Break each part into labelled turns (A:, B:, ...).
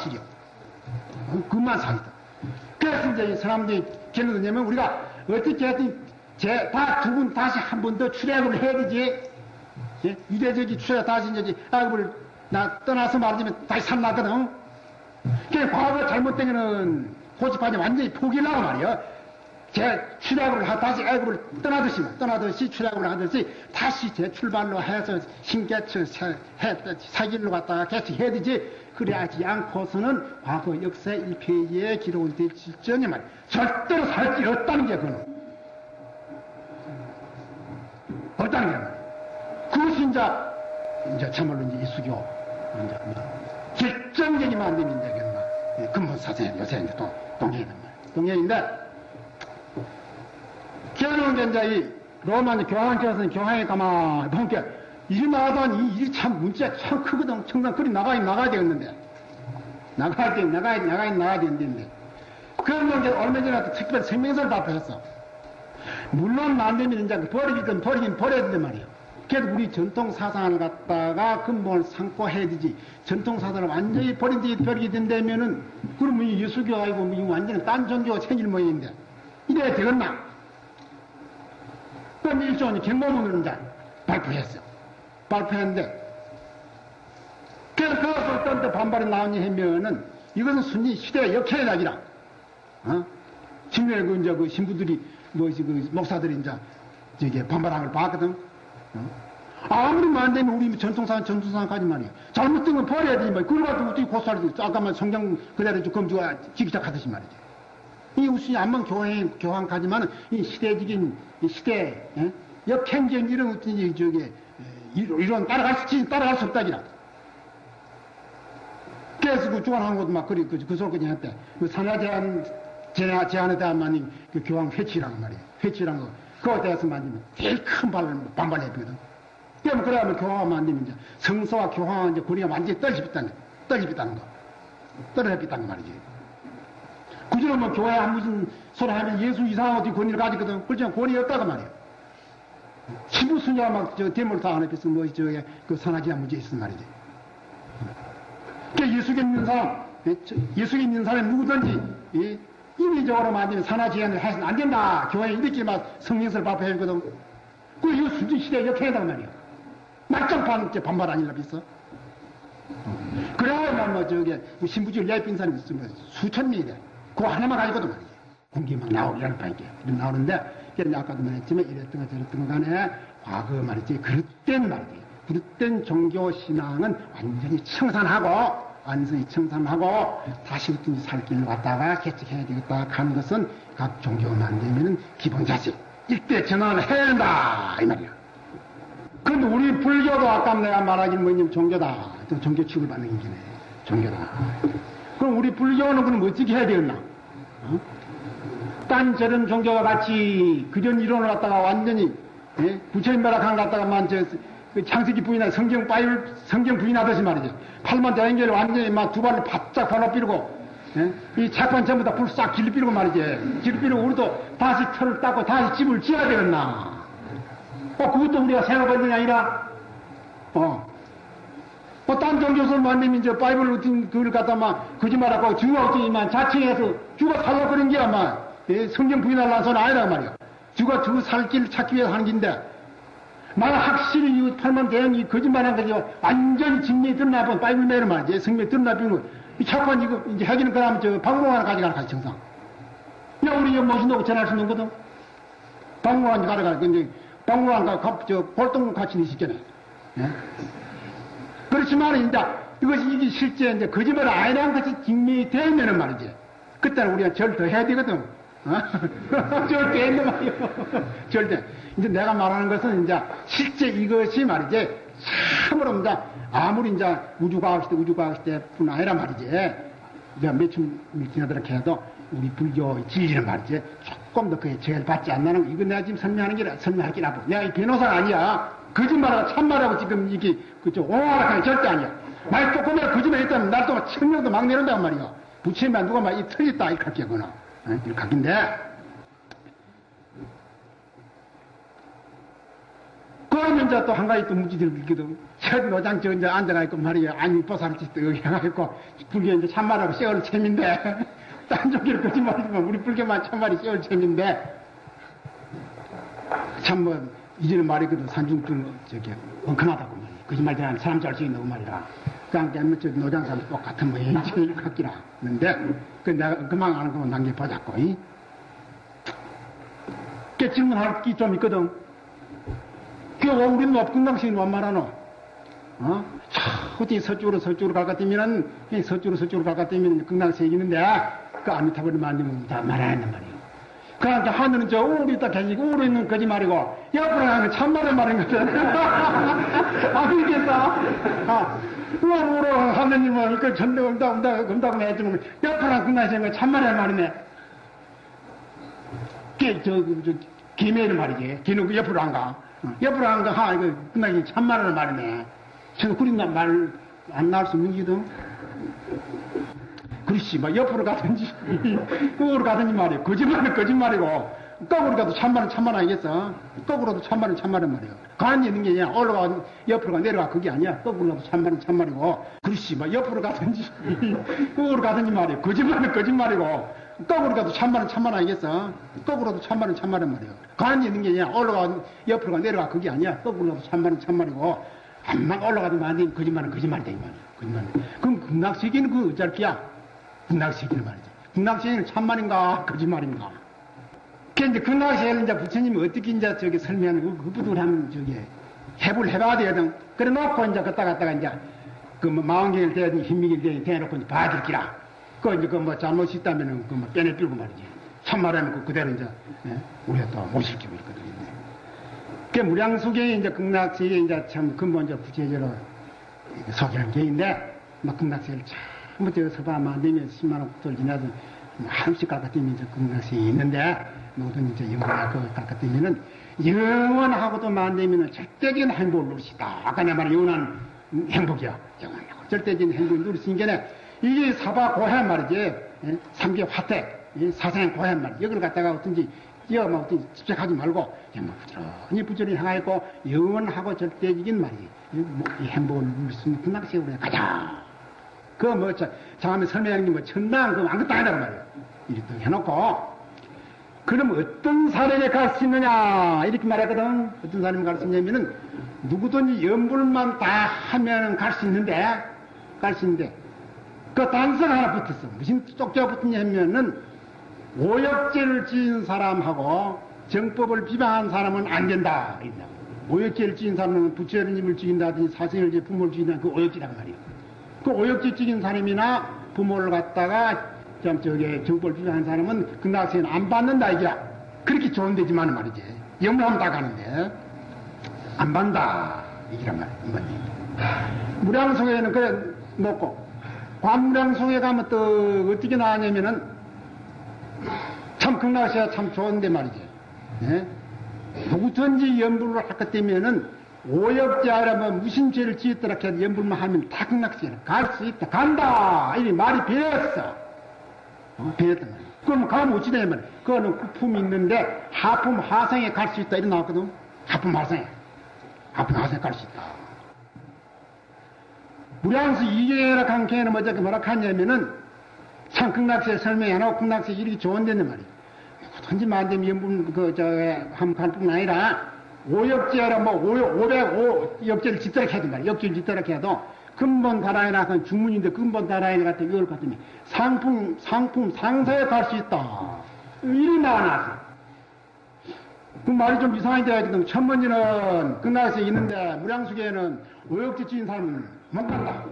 A: 사실이요. 그것만 사실이다. 그래서 이제 이 사람들이 결론은 우리가 어떻게 하든 다 두 분 다시 한 번 더 출애굽을 해야 되지. 예? 유대적이 출애굽 다시 이제 애굽을 떠나서 말하자면 다시 살나거든. 그 과거 잘못된 거는 고집하지 완전히 포기하려고 말이야. 출애굽을 다시 애굽을 떠나듯이 출애굽을 하듯이 다시 재출발로 해서 신개체 사길로 갔다가 개척해야 되지. 그래야지 않고서는 과거 역사 1페이지에 기록될 실정이 말이야. 절대로 살 길 없다는 게 그거는. 없다는 게 말이야. 그것이 이제 참말로 이제 이수교 결정적이면 안 되면 이제 근본 사상이 요새 이제 또 동행이란 말이야. 동행인데 결론은 이제 이 로마 교황께서는 교황에 가만히 보니까 일이 나가더니 이 일이 참 문제가 참 크거든. 청산 그리 나가야 되겠는데. 나가야 되는데. 그러면 이제 얼마 전에 특별 생명서를 발표했어. 물론 안 되면 이제 버리긴 버려야 된단 말이에요. 그래도 우리 전통 사상을 갖다가 근본을 삼고 해야 되지. 전통 사상을 완전히 버리게 된다면은, 그러면 이 예수교가 아니고 완전히 딴 종교가 생길 모양인데. 이래야 되겠나? 그럼 일종의 경고문을 이제 발표했는데, 그래서 그것을 어떤 때 반발이 나오냐 하면은, 이것은 순전히 시대의 역행이다. 신뢰 그 신부들이, 목사들이 이제 반발한 걸 봤거든. 아무리 안 되면 우리 전통사상까지 말이야. 잘못된 건 버려야 되지 말이야. 그걸 가지고 어떻게 고소할 수, 아까 성경 그대로 검주가 지기작하듯이 말이지. 이 우순이 암만 교황까지만은 이 시대적인, 시대, 역행적인 이런 어떤 이런 따라갈 수 없다기라. 그래서 그 주관하는 것도 막 그 소리까지 했대. 그 제한에 대한 그 교황 회치라는 말이야. 회치라는 거. 그거에 대해서 만지면 제일 큰 반발을 했거든. 그러면 교황을 만지면 이제 성서와 교황은 이제 고리가 완전히 떨어졌다는 거. 떨어졌다는 말이지. 그전에 뭐 교회 한 무슨 소리 하면 예수 이상한 어디 권위를 가지거든. 그렇지만 권위 없다고 말이야. 신부 수녀가 막 대물 다 안에 빗으면 그 산하지야 문제 있단 말이지. 그러니까 예수께 믿는 사람이 누구든지, 인위적으로 만들면 산하지연을 해서는 안 된다. 교회에 이렇게 막 성경서를 발표해주거든. 이거 순전 시대의 역행이란 말이야. 막장판 반발 아니라 있어. 그래야만 신부지를 예빈 사람이 있으면 수천 명이 돼. 그거 하나만 가지고도 말이지. 공기 막 나오려는 바이게 나오는데, 아까도 말했지만 이랬던 거 저랬던 거 간에 과거 말이지. 그릇된 종교 신앙은 완전히 청산하고 다시 어떤 살 길로 갔다가 개척해야 되겠다 하는 것은 각 종교만 되면은 기본자식 일대 전환을 해야 한다 이 말이야. 그런데 우리 불교도 아까 내가 말하긴 뭐냐면 종교다. 또 종교 취급받는 인기네. 종교다. 그럼 우리 불교는 그럼 어떻게 해야 되겠나? 딴 저런 종교가 같이 그런 이론을 갖다가 완전히 부처님 매락한 갖다가만 창세기 부인한 성경 부인하듯이 말이죠. 팔만 대행결 완전히 막 두 발을 바짝 벌어삐르고, 이 책판 전부 다 불 싹 길르삐르고 말이지. 길르삐르고 우리도 다시 털을 닦고 다시 집을 지어야 되겠나. 그것도 우리가 생각할 일이 아니라, 딴 종교설 만들면 이제 바이블 같은 그걸 갖다 막 거짓말하고 주가 어쩌지만 자칭해서 주가 살라 그런 게 아마 성경 부인하려는 소리 아니란 말이야. 주가 주 살 길 찾기 위해서 하는 긴데, 만약 확실히 이 팔만 대형이 거짓말한 거지 완전히 진리에 드러나본 바이블 매를 말이지. 성경에 드러나본 거. 이 착한 이거 이제 하기는 그러면 방공 하나 가져가라 같이 정상. 야 우리 이거 멋있는 전할 수 있는 거든. 방공 하나 가져가라. 근데 방공 하나 볼동 같이 있잖아. 그렇지만 이제 이게 실제 이제 거짓말 아니라는 것이 증명이 되면은 말이지. 그때는 우리가 절 더 해야 되거든. 절대 했는 말이요. 절대. 이제 내가 말하는 것은 이제 실제 이것이 말이지 참으로 이제 아무리 이제 우주과학 시대뿐 아니라 말이지. 이제 몇천 지나도록 해도 우리 불교 진리는 말이지 조금 더 그에 제일 받지 않나는 거. 이거 내가 지금 설명할 게 나쁘. 내가 이 변호사가 아니야. 거짓말하고 참말하고 지금 이게 오하락하는 절대 아니야. 말 조금이라도 거짓말 했다면 날 또 천명도 막 내놓는단 말이야. 부처님만 누가 막 이 틀렸다 이렇게 할게거나. 이렇게 할긴데. 그러면 이제 또 한 가지 또 묻지들 있거든. 첫 노장 저 이제 앉아가지고 말이야. 아니, 보살치 떡 해가지고, 불교 이제 참말하고 세월 챔인데, 딴 종교를 거짓말이지만 우리 불교만 참말이 세월 챔인데, 참 뭐, 이제는 말이거든. 산중증, 저기, 엉큼하다고 말이야. 거짓말 대한 사람 잘 수 있는 말이라. 그러니까 저 노장사람 똑같은 뭐, 제일 같기라. 했는데, 그 내가 그만 하는 거만 남겨보자고, 그 질문할 게 좀 있거든. 그 우리는 업근당시인 완말하노? 어디 서쪽으로 갈 것 같으면은, 서쪽으로 갈 것 같으면 극락세 있는데, 그 아미타불이 만들면 다 말아야 한단 말이에요. 그러니까 하늘은 저 우리 있다 계시고, 우리 있는 거짓말이고, 옆으로 가는 건 참말을 말인 거든. 아시겠어? 우로 하느님은 그 전도 온다고 해주면, 옆으로 가는 극락세인 건 참말을 말이네. 기매를 말이지. 기는 그 옆으로 안 가. 옆으로 안 가. 이거 끝나기 참말을 말이네. 저는 그린 말 안 나올 수 있는 기든. 그렇지. 막 옆으로 가든지, 거꾸로 가든지 말이야. 거짓말은 거짓말이고, 거꾸로 가도 참말은 참말 아니겠어? 거꾸로도 참말은 참말은 말이야. 가는 게 있는 게 아니야. 올라가, 옆으로 가, 내려가. 그게 아니야. 거꾸로 가도 참말은 참말이고, 그렇지. 막 옆으로 가든지, 거꾸로 가든지 말이야. 거짓말은 거짓말이고, 거꾸로 가도 참말은 참말 아니겠어? 거꾸로도 참말은 참말은 말이야. 가는 게 있는 게 아니야. 올라가, 옆으로 가, 내려가. 그게 아니야. 거꾸로 가도 참말은 참말이고, 한만 올라가도 안 돼. 거짓말은 거짓말이다, 이 말이야. 거짓말. 그럼 극락세계는 그 어쩔기야? 극락세계는 말이지. 극락세계는 참말인가? 거짓말인가? 그런데 극락세계는 이제 부처님이 어떻게 이제 저기 설명하는 그 부분을 하면 저기 해부를 해봐야 되거든. 그래 놓고 이제 갖다가 이제 그 뭐 마흔개를 대든 흰미기를 대든 대놓고 이제 봐야 될기라. 그 이제 그 뭐 잘못이 있다면은 그 뭐 빼내 빌고 말이지. 참말하면 그 그대로 이제, 우리가 또 못 시키고 있거든요. 그 무량수계에 이제 극락세계 이제 참 근본적 구체적으로 소개한 게인데, 막 극락세계를 전부 저 서봐 만들면 10만원 국도를 지나서 한씩 깎아뛰면 이제 극락세계에 있는데, 모든 이제 영원한 그 깎아뛰면은 영원하고도 만들면은 절대적인 행복을 누릴 수 있다. 아까 내 말한 영원한 행복이야. 영원하고 절대적인 행복을 누릴 수 있는 게 이게 사바 고해 말이지. 삼계 화택, 사상의 고해 말이지. 이걸 갖다가 어떤지 이거 뭐 어떤 집착하지 말고 부지런히 향하였고 영원하고 절대적인 말이지. 이 행복을 누릴 수 있는 극락세계로 가자. 그 뭐 다음에 설명하는 게 뭐 천당 그 아무것도 아니란 말이야. 이렇게 해놓고 그럼 어떤 사람에 갈 수 있느냐 이렇게 말했거든. 어떤 사람이 갈 수 있냐면은 누구든지 염불만 다 하면은 갈 수 있는데 그 단서가 하나 붙었어. 무슨 쪽지가 붙었냐 하면은 오역죄를 지은 사람하고 정법을 비방한 사람은 안 된다. 오역죄를 지은 사람은 부처님을 죽인다든지 사생을 지은 부모를 죽인다든지 그 오역죄란 말이에요. 그 오역죄 죽인 사람이나 부모를 갖다가 정법을 비방한 사람은 극락세계는 안 받는다 이게야. 그렇게 좋은 데지만 말이지. 염라하면 다 가는데 안 받는다 이기란 말이야. 무량송에는 그래 놓고 관무량송에 가면 또 어떻게 나왔냐면은 참 극락세계가 참 좋은데 말이지. 누구든지 염불을 할 것 때문에는 오역죄라면 무슨 죄를 지었더라 해도 염불만 하면 다 극락세계를 갈 수 있다. 간다. 이 말이 배웠어. 배웠단 말이야. 그럼 가면 어찌 되냐면 그거는 구품이 있는데 하품 하상에 갈 수 있다. 이렇게 나왔거든. 하품 하상에 갈 수 있다. 무량수 이계라 강케는 뭐라 하냐면은 참 극락세 설명해놓고 극락세 이렇게 좋은 데는 말이야. 누구든지 만되면 염분 할 뿐 아니라 오역죄라 뭐 505역죄를 짓도록 해도 말이야. 역죄를 짓도록 해도 근본 다라에 나선 중문인데 근본 다라에 같은 이걸 갖더니 상품 상사에 갈 수 있다. 이리 나와놨어. 그 말이 좀 이상하게 되거든. 첫 번째는 극락세에 있는데 무량수계에는 오역죄 지은 사람은 못 간다.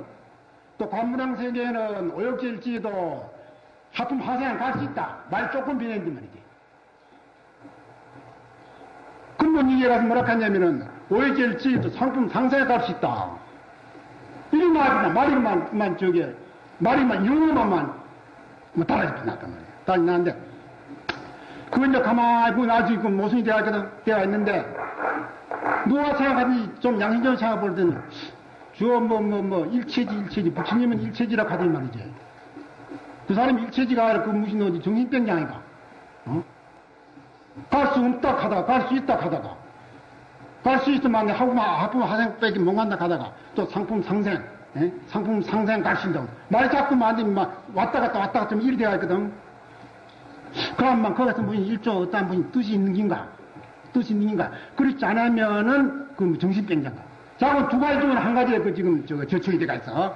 A: 또 관무량세계에는 오역죄를 지어도 하품 하상에 갈 수 있다. 말 조금 변했는데 말이지. 근본 이게 가서 뭐라 하냐면은 오역죄를 지어도 상품 상사에 갈 수 있다. 이리 나와있구나. 말이만 영어만 뭐 달라져 났단 말이야. 달라져 났는데 그거 이제 가만히 보면 아주 그 모순이 되어 있는데 누가 생각하든지 좀 양심적으로 생각해볼 때는 주어 일체지 부처님은 일체지라고 하더니 말이지. 그 사람이 일체지가 아니라 그 무슨 어디 정신병이 아닌가. 갈 수 없다 하다가 갈 수 있다 하다가 갈 수 있으면 학품 하생밖에 못 간다 가다가 또 상품 상생, 예? 상품 상생 갈 수 있다고. 말 자꾸 만들면 막 왔다 갔다 좀 일이 되어 있거든. 그러면 거기서 무슨 일조 어떤 분이 뜻이 있는 긴가? 뜻이 있는 긴가? 그렇지 않으면은 그 정신병자가. 자, 그럼 두 가지 중에 한 가지에 그 지금 저축이 돼가 있어.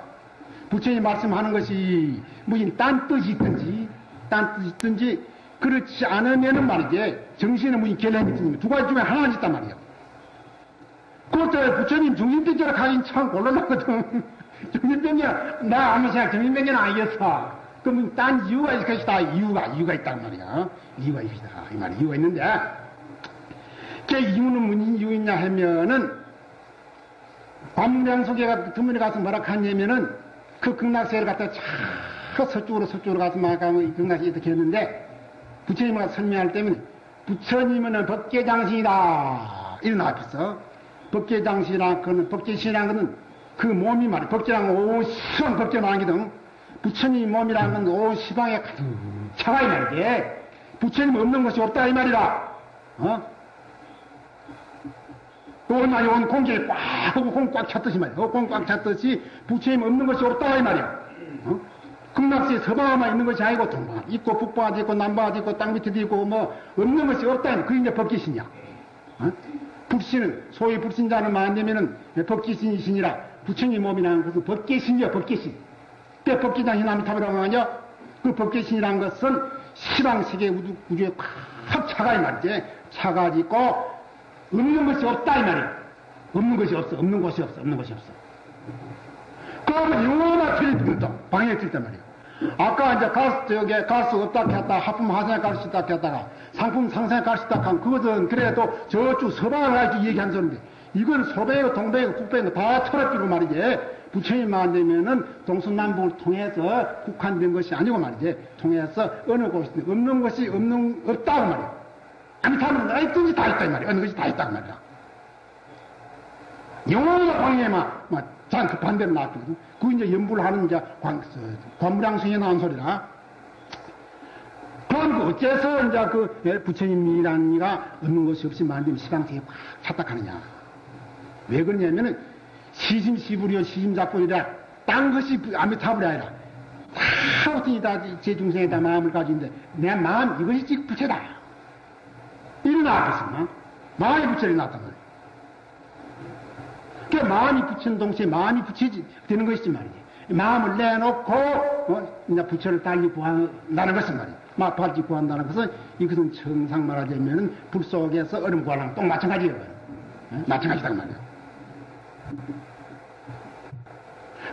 A: 부처님 말씀하는 것이 무슨 딴 뜻이 있든지 그렇지 않으면은 말이지 정신에 무슨 결례가 있으면 두 가지 중에 하나는 있단 말이야. 그것도 부처님 정신병자로 가긴 참 곤란하거든. 정신병자 나 아무 생각 정신병자는 아니겠어. 그럼 딴 이유가 있을 것이다. 이유가 있단 말이야. 이유가 있다. 이 말이 이유가 있는데 그 이유는 무슨 이유있냐 하면은 관무량속에 드문에 가서 뭐라 하냐면은 그 극락세를 갖다 저 서쪽으로 가서 막 가면 극락세 이렇게 했는데 부처님을 설명할 때면 부처님은 법계장신이다. 이런 앞에서 법계장신이라 그는 법계신이라는 것은 그 몸이 말이야. 법계라는 건 온 시방 법계 나기든 부처님 몸이라는 건 온 시방에 가득 차가 이 말이지. 부처님 없는 것이 없다 이 말이라. 얼마나 온 공기에 꽉 하고 공 꽉 찼듯이 말이야. 공 꽉 찼듯이 부처님 없는 것이 없다 이 말이야. 극락세에 서방에만 있는 것이 아니고 동방 있고 북방도 있고 남방도 있고 땅 밑에도 있고 뭐 없는 것이 없다 이 말이야. 그게 이제 법계신이야. 불신은 소위 불신자는 말하면은 법계신이 신이라 부처님 몸이라는 것은 법계신이야. 법계신. 때 법계장신 아미타불라고 하냐? 그 법계신이라는 것은 시방세계 우주에 꽉 차가 이 말이지. 차가지고 없는 것이 없다 이 말이야. 없는 것이 없어. 그러면 영원한 틀이 든다. 방해를 뜰단 말이야. 아까 이제 갈 수 없다 했다. 하품 하생에 갈 수 있다 했다가 상품 상생에 갈 수 있다 하면 그것은 그래도 저쪽 서방을 가지고 얘기한 소리인데 이건 소배고 동배고 북배고 다 철학기고 말이지. 부처님만 되면은 동서남북을 통해서 국한된 것이 아니고 말이지. 통해서 어느 곳이든 없는 것이 없다고 말이야. 아니, 다른 있든지 다 있다 이 말이야. 어느 것이 다 있다고 말이야. 영원한 방해만 그 반대로 나왔거든. 그 이제 연불 하는 이제 관무량성에 나온 소리라. 그럼 어째서 이제 그 부처님이라는 이가 없는 것이 없이 만든 시방세에 확 착각하느냐. 왜 그러냐면은 시심시불이요 시심작불이라 딴 것이 아미타불이 아니라 다 어떤 제 중생에다 마음을 가지고 있는데 내 마음 이것이 즉 부처다. 이리 나왔겠습니까? 마음이 부처를 나왔단 말이야. 그 마음이 부처는 동시에 마음이 부처지 되는 것이지 말이지. 마음을 내놓고 이제 부처를 달리 구한다는 것은 말이야. 달리 구한다는 것은 이것은 정상 말하자면은 불 속에서 얼음 구하는 똥 마찬가지예요. 마찬가지다 그 말이야.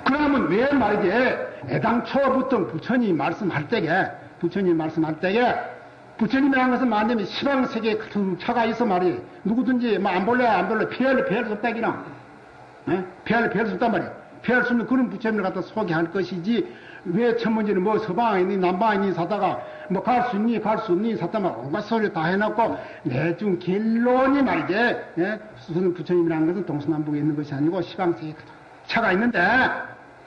A: 그러면 왜 말이지? 애당초부터 부처님 말씀할 때에 부처님이라는 것은 말하자면 시방세계에 같은 차가 있어 말이야. 누구든지 안 볼래 피할 수 없다 기나. 피할 수 없단 말이야. 피할 수 없는 그런 부처님을 갖다 소개할 것이지 왜 첫 번째는 뭐 서방에 있니 남방에 있니 사다가 뭐 갈 수 있니 갈 수 없니 사다가 온갖 소리 다 해놓고 내중 결론이 말이지. 부처님이라는 것은 동서남북에 있는 것이 아니고 시방세계에 같은 차가 있는데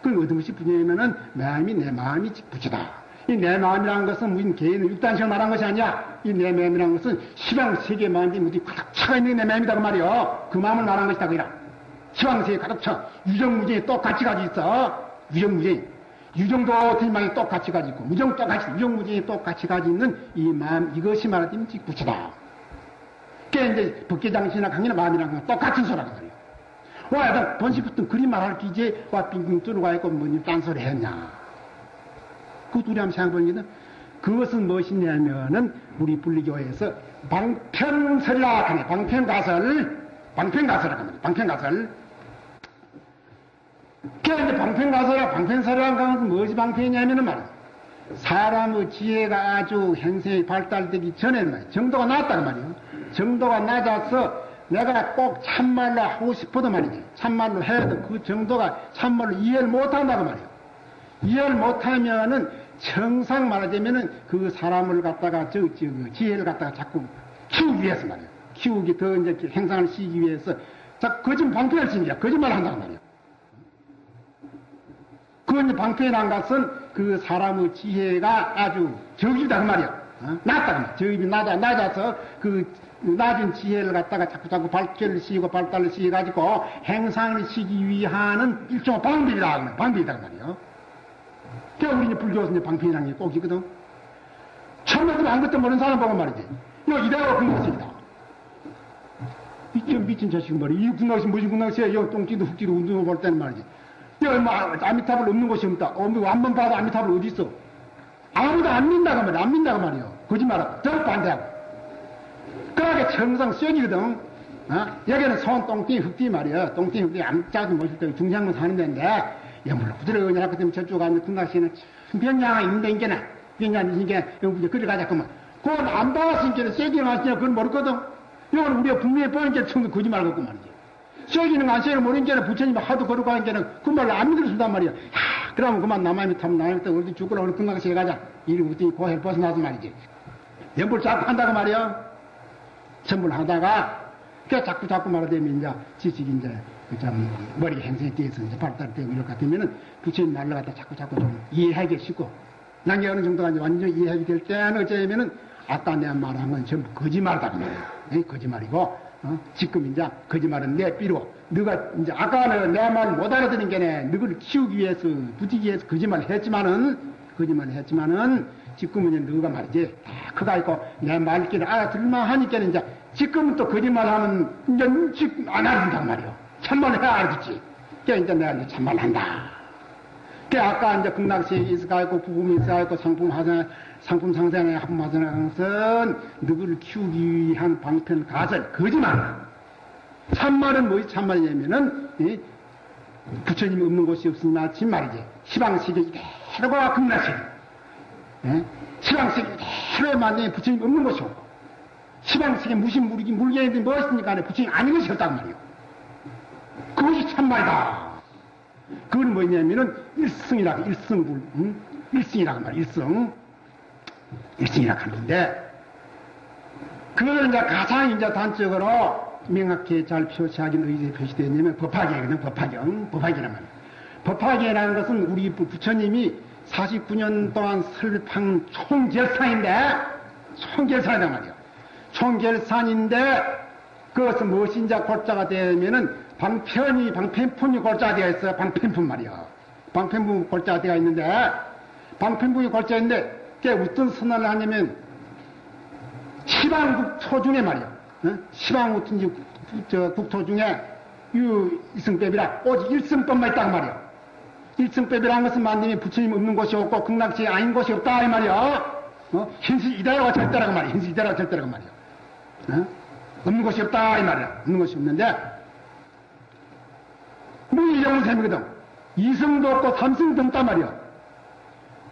A: 그건 어떤 것이 부처냐면은 내 마음이 부처다. 이 내 마음이라는 것은 무슨 개인의 육단식을 말한 것이 아니야. 이 내 마음이라는 것은 시방세계 마음이 무디 가득 차가 있는 내 마음이다 그 말이요. 그 마음을 말한 것이다 그이라. 시방세계 가득 차. 유정무정이 똑같이 가지고 있어. 유정도 어떻게 똑같이 가지고 있고 무정 똑같이 유정무정이 똑같이 가지고 있는 이 마음 이것이 말하자면 부처다. 그게 이제 법계장신이나 강인한 마음이라는 건 똑같은 소라고 말이야. 와, 나 번시부터 그리 말할 기제 와 빙빙 뚫어가 있고 뭐니 딴소리 했냐. 그 둘이 한번 생각해보니까 그것은 무엇이냐면은 우리 불리교에서 방편설이라 하네. 방편가설이라고 합니다. 방편가설. 그게 이제 방편설이라는 것은 무엇이 방편이냐면은 말이야. 사람의 지혜가 아주 행생이 발달되기 전에는 말이야. 정도가 낮다는 말이야. 정도가 낮아서 내가 꼭 참말로 하고 싶어도 말이지. 참말로 해도 그 정도가 참말로 이해를 못한다고 말이야. 이해를 못하면은 정상 말하자면은 그 사람을 갖다가 지혜를 갖다가 자꾸 키우기 위해서 말이야. 키우기 더 이제 행상을 시키기 위해서 자꾸 거짓 방편을 씁니다. 거짓말을 한다고 말이야. 그 방편이란 것은 그 사람의 지혜가 아주 적이다 그 말이야. 낮다고 말. 저 입이 낮아서 그 낮은 지혜를 갖다가 자꾸 발결을 시키고 발달을 시켜가지고 행상을 시키기 위한 일종의 방법이다 말이요. 그러니까 우리 불교에서 이제 방편이라는 게 꼭 있거든. 처음에도 아무것도 모르는 사람 보고 말이지. 이거 이대로 군각식이다. 미친 자식은 말이야. 이 군각식 무슨 군각식이야? 이거 똥찌도 훅찌도 운동을 볼 때는 말이지. 이거 뭐 아미타불 없는 곳이 없다. 한번 봐도 아미타불 어디 있어? 아무도 안 믿는다고 말이야. 안 믿는다고 말이야. 거짓말하고. 저 반대하고. 그러게 정상 쇠이거든. 여기는 손, 똥띠, 흙띠 말이야. 똥띠, 흙띠 암짝도 멋있을 때 중장군 사는 데인데, 물론 부드러운 약그 때문에 저쪽 가면 군각식은 평양에 있는데, 이게 그래 가자꾸만. 그건 안 봐왔으니까 쇠기는 안 쓰냐, 그건 모르거든. 이건 우리가 분명히 뻔하니까 처음에 거짓말 갖고 말이지. 쇠기는 안 쇠기는 모르니까 부처님이 하도 거르고 하니까 그 말을 안 믿을 수단 말이야. 그러면 그만 남아있는 타면 남아있다. 우리 죽으라 우리 군각식에 가자. 이리 우리 고해를 벗어나서 말이지. 연불 자꾸 한다고 말이야. 전불하다가 그 자꾸 말하되면 이제 지식이 이제 참 머리 행성에 띄어서 이제 발달되고 이럴 것 같으면은 부처님 말로 갖다 자꾸 좀 이해하기 쉽고 난게 어느 정도가 이제 완전히 이해하게 될 때는 어쩌면은 아까 내가 말한 건 전부 거짓말이다 말이야. 거짓말이고 지금 이제 거짓말은 내 삐로 너가 이제 아까는 내 말 못 알아듣는 게네 너를 키우기 위해서 부지기 위해서 거짓말을 했지만은 지금은 이제 너가 말이지 다 그가 있고 내 말귀를 알아들만 하니까 이제 지금은 또 거짓말하면 이제 안 알아듣는단 말이요. 참말을 해야 알아듣지. 그러니까 이제 내가 이제 참말을 한다. 그러니까 아까 이제 극락시에 있어가 있고 부품이 있어가 있고 상품 상생에 합품하자는 것은 누구를 키우기 위한 방편 가설 거짓말. 참말은 뭐지? 참말이냐면은 부처님이 없는 곳이 없으나 진 말이지. 시방식이 이대로가 극락식. 시방식이 이대로 만약에 부처님이 없는 곳이 없고 시방식에 무슨 물견이든 무엇이니까 부처님이 아닌 것이 없단 말이요. 그것이 참말이다. 그건 뭐냐면은 일승이라고 일승이라고 말이야. 일승이라고 하는데 그거는 이제 가장 이제 단적으로 명확히 잘 표시하긴 어디에 표시되냐면 법화계거든. 법화계란 말이야. 법화계라는 것은 우리 부처님이 49년 동안 설방 총결산이란 말이야. 총결산인데 그것은 무엇인지 골자가 되면은 방편품이 골자가 되어 있어요. 방편품 말이야. 방편품 골자가 되어 있는데 방편품이 골자인데 그게 어떤 선언을 하냐면 시방국토 중에 말이야. 시방국토 중에 일승법이라 오직 일승법만 있다고 말이야. 일승법이라는 것은 만님이 부처님 없는 곳이 없고 극락시에 아닌 곳이 없다 이 말이야. 현실 이대로가 절대라고 말이야. 현실 이대로가 절대라고 말이야. 없는 곳이 없다 이 말이야. 없는 곳이 없는데 무의정은 셈이거든. 이승도 없고 삼승도 없단 말이야.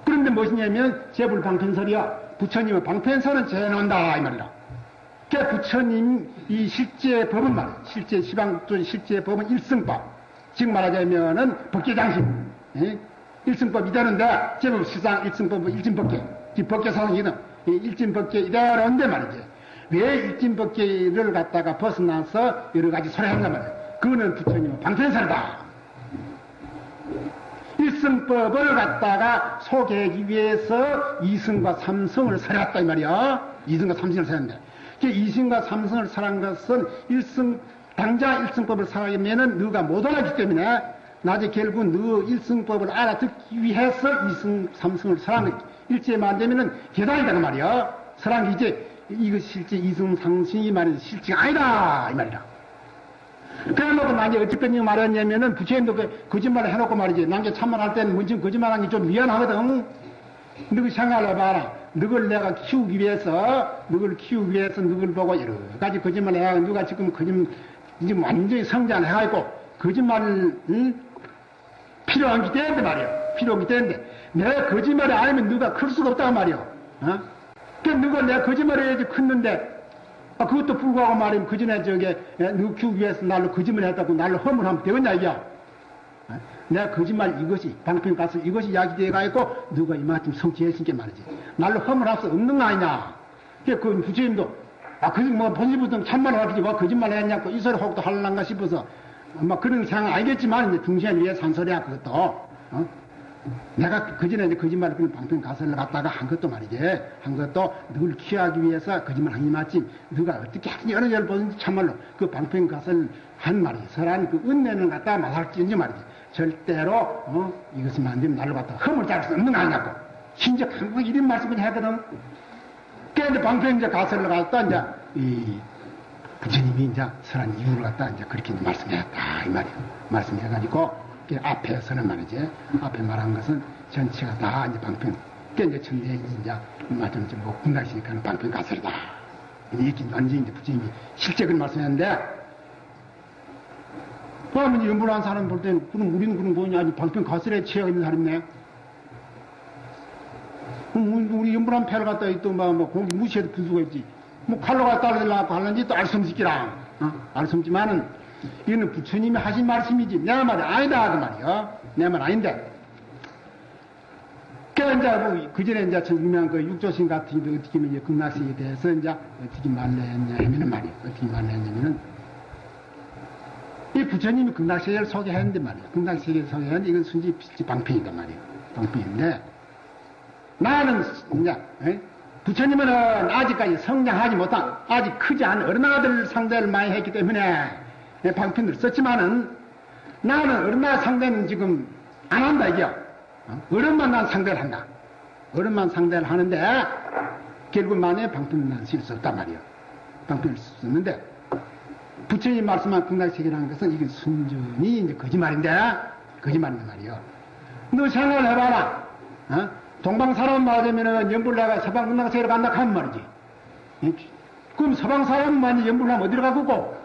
A: 그런데 무엇이냐면 제불방편설이야. 부처님의 방편설은 재놓는다 이 말이야. 그 부처님 이 실제 법은 말이야. 실제 시방국토 실제 법은 일승법. 즉 말하자면은 법계장식. 일승법이 되는데 제법 시상 일승법은 일진법계. 법계사상이거든. 일진법계 이대로인데 말이지. 왜 일진법계를 갖다가 벗어나서 여러 가지 소리 한단 말이야. 그거는 부처님의 방편설이다. 일승법을 갖다가 소개하기 위해서 이승과 삼승을 설했다 이 말이야. 이승과 삼승을 설했는데 이승과 삼승을 설한 것은 당장 일승법을 설하면은 너가 못 알아듣기 때문에 나중에 결국 너 일승법을 알아듣기 위해서 이승 삼승을 설하는 일제만 안 되면은 계단이다 그 말이야. 설한 게 이제 이거 실제 이승 삼승이 말이야. 실제가 아니다 이 말이야. 그래놓고 난게 어쨌든 말했냐면은 부처님도 거짓말을 해놓고 말이지. 난게 참말할 때는 문지금 거짓말한 게 좀 미안하거든. 너그 생각을 해봐라. 너를 내가 키우기 위해서 너를 보고 여러 가지 거짓말을 해야 누가 지금 이제 완전히 성장을 해가지고 거짓말을 필요한 게 되는데 말이야. 필요한 게 되는데 내가 거짓말을 안 하면 누가 클 수가 없다고 말이야. 그러니까 누가 내가 거짓말을 해야지 컸는데 그것도 불구하고 말이면 그 전에 누구 키우기 위해서 날로 거짓말을 했다고 날로 허물하면 되겠냐 이게. 내가 거짓말 이것이 방편 가서 이것이 야기되어가 있고 누가 이만큼 성취했으니까 말이지. 날로 허물할 수 없는 거 아니냐. 그 부처님도 본시부터 참말을 하겠지 뭐 거짓말 했냐고 이 소리 혹도 하려는가 싶어서 그런 생각 알겠지만 이제 중시한 위에 산소리야 그것도. 내가 그전에 이제 거짓말을 그런 방편 가설을 갖다가 한 것도 말이지. 한 것도 늘 취하기 위해서 거짓말 하기 맞지. 너가 어떻게 하든지 어느 절 보든지 참말로 그 방편 가설 한 말이 설한 그 은혜는 갖다가 말할지인지 말이지. 절대로, 이것은 안 되면 날로 갖다가 흠을 잘 수 없는 거 아니냐고. 진짜 한국 이런 말씀을 하거든. 그런데 방편 이제 가설을 갖다 이제, 부처님이 이제 설한 이유를 갖다 이제 그렇게 말씀했다. 이 말이에요. 말씀해가지고, 앞에서는 말이지. 앞에 말한 것은 전체가 다 이제 방편. 그게 이제 천대에 이제, 맞으면 뭐, 군락시니까 방편 가설이다. 이렇게 완전히 이제 부처님이 실제 그런 말씀했는데, 그러면 이제 연불한 사람 볼 때는, 그럼 우리는 그런 뭐냐, 아니, 방편 가설에 취해 있는 사람이네. 그럼 우리 연불한 패를 갖다 또 뭐, 고기 무시해도 분수가 있지. 뭐, 칼로 갖다 달라고 하는지 또 알 수 없지랑. 알 수 없지만은, 이거는 부처님이 하신 말씀이지. 내 말이 아니다. 그 말이요. 내 말 아닌데. 그, 이제, 뭐, 그 전에 이제 유명한 그 육조신 같은 게 어떻게 하면 이제 극락세에 대해서 이제 어떻게 말했냐 하면은 말이요. 어떻게 말했냐면은, 이 부처님이 극락세계를 소개했는데 말이요. 극락세계를 소개했는데 이건 순지 방편이다 말이요. 방편인데, 나는, 이제, 부처님은 아직까지 성장하지 못한, 아직 크지 않은 어린아들 상대를 많이 했기 때문에, 방편을 썼지만은, 나는 어린아들 상대는 지금 안 한다, 이게요. 어른만 난 상대를 한다. 어른만 상대를 하는데, 결국 만에 방편을 난 쓸 수 없단 말이요. 방편을 썼는데, 부처님 말씀한 극락세계라는 것은 이게 순전히 이제 거짓말인데, 거짓말인데 말이요. 너 생각을 해봐라. 동방 사람 말하자면은 연불나가 서방 극락세계로 간다 하면 말이지. 그럼 서방 사람만 연불나면 어디로 가고?